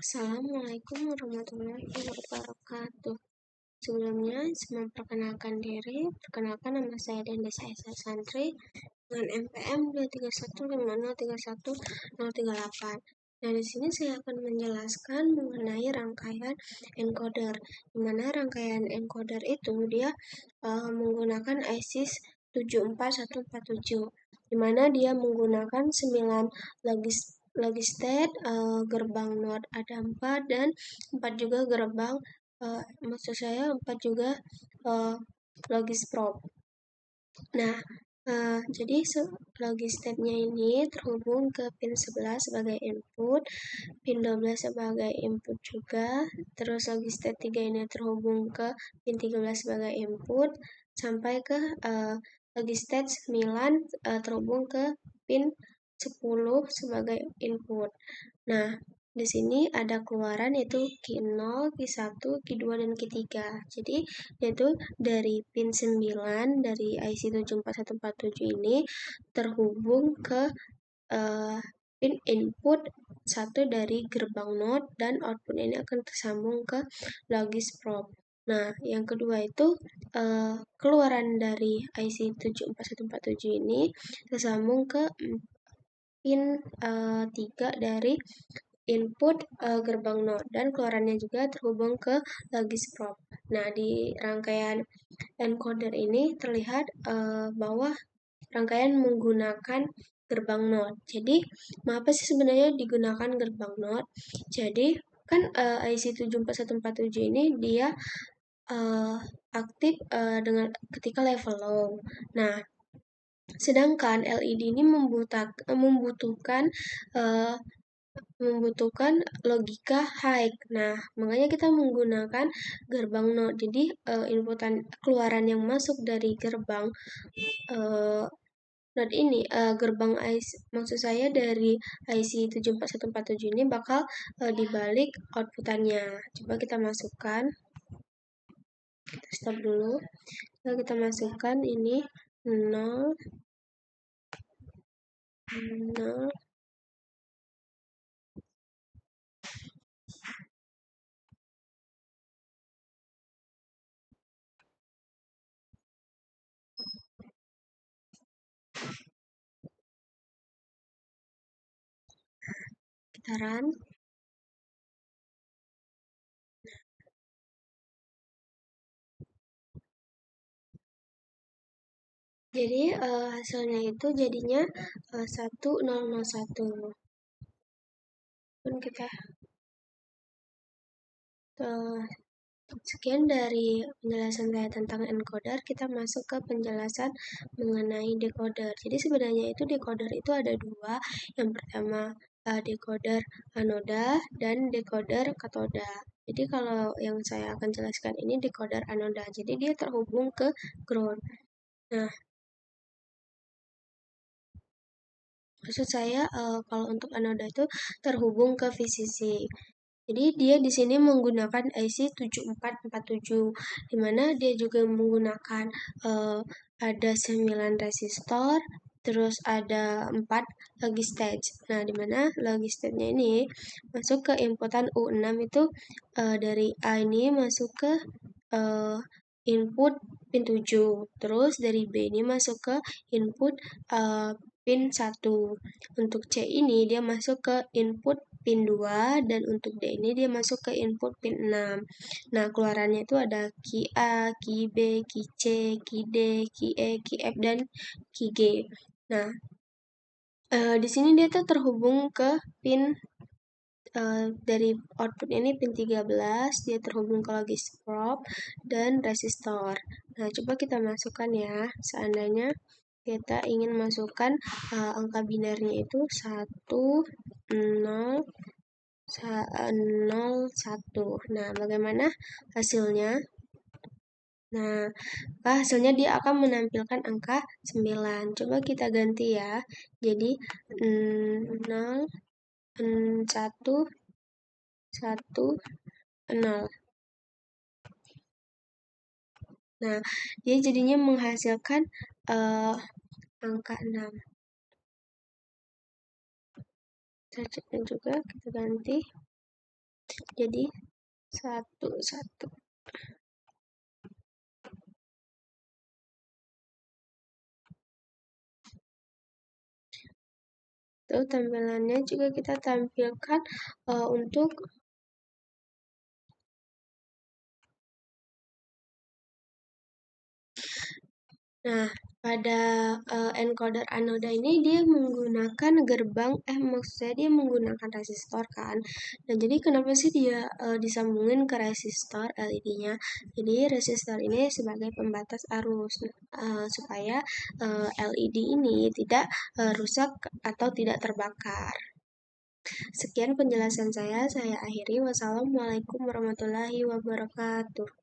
Assalamualaikum warahmatullahi wabarakatuh. Sebelumnya, saya memperkenalkan diri. Perkenalkan, nama saya Denda Saisa Santri dengan NPM 231503138. Nah, di sini saya akan menjelaskan mengenai rangkaian encoder. Di mana rangkaian encoder itu dia menggunakan ISIS 74147, di mana dia menggunakan 9 logistate, gerbang NOT ada 4 dan 4 juga gerbang maksud saya 4 juga logisprobe. Nah, jadi logistate-nya ini terhubung ke pin 11 sebagai input, pin 12 sebagai input juga, terus logistate 3 ini terhubung ke pin 13 sebagai input, sampai ke logistate 9 terhubung ke pin 10 sebagai input. Nah, di sini ada keluaran yaitu Q0, Q1, Q2, dan Q3. Jadi, yaitu dari pin 9 dari IC 74147 ini terhubung ke pin input 1 dari gerbang NOT dan output ini akan tersambung ke logisprobe. Nah, yang kedua itu keluaran dari IC 74147 ini tersambung ke pin 3 dari input gerbang NOT dan keluarannya juga terhubung ke logisprobe. Nah, di rangkaian encoder ini terlihat bahwa rangkaian menggunakan gerbang NOT. Jadi, mengapa sih sebenarnya digunakan gerbang NOT? Jadi, kan IC 74147 ini dia aktif dengan ketika level low. Nah, sedangkan LED ini membutuhkan logika high. Nah, makanya kita menggunakan gerbang NOT. Jadi, inputan keluaran yang masuk dari gerbang NOT ini, gerbang IC, maksud saya dari IC 74147 ini bakal dibalik outputannya. Coba kita masukkan. Kita stop dulu. Lalu kita masukkan ini 0, 0, kita run. Jadi hasilnya itu jadinya 1001. Pun kita sekian dari penjelasan saya tentang encoder, kita masuk ke penjelasan mengenai decoder. Jadi sebenarnya itu decoder itu ada dua. Yang pertama decoder anoda dan decoder katoda. Jadi kalau yang saya akan jelaskan ini decoder anoda. Jadi dia terhubung ke ground. Nah, maksud saya kalau untuk anoda itu terhubung ke VCC. Jadi dia di sini menggunakan IC 7447, di mana dia juga menggunakan ada 9 resistor, terus ada 4 logistage. Nah, di mana logistage-nya ini masuk ke inputan U6 itu dari A ini masuk ke input pin 7. Terus dari B ini masuk ke input pin 1. Untuk C ini dia masuk ke input pin 2 dan untuk D ini dia masuk ke input pin 6. Nah, keluarannya itu ada Ki A, Ki B, Ki C, Ki D, Ki E, Ki F, dan Ki G. Nah, di sini dia tuh terhubung ke pin dari output ini pin 13, dia terhubung ke logisprobe dan resistor. Nah, coba kita masukkan ya. Seandainya kita ingin masukkan angka binarnya itu 1, 0, 0, 1. Nah, bagaimana hasilnya? Nah, hasilnya dia akan menampilkan angka 9. Coba kita ganti ya. Jadi 0, 1, 1, 0. Nah, dia jadinya menghasilkan angka 6. Kita cek juga, kita ganti. Jadi satu. Tuh tampilannya juga kita tampilkan untuk Nah, pada encoder anoda ini dia menggunakan maksudnya dia menggunakan resistor kan. Dan jadi kenapa sih dia disambungin ke resistor LED-nya? Jadi resistor ini sebagai pembatas arus supaya LED ini tidak rusak atau tidak terbakar. Sekian penjelasan saya akhiri. Wassalamualaikum warahmatullahi wabarakatuh.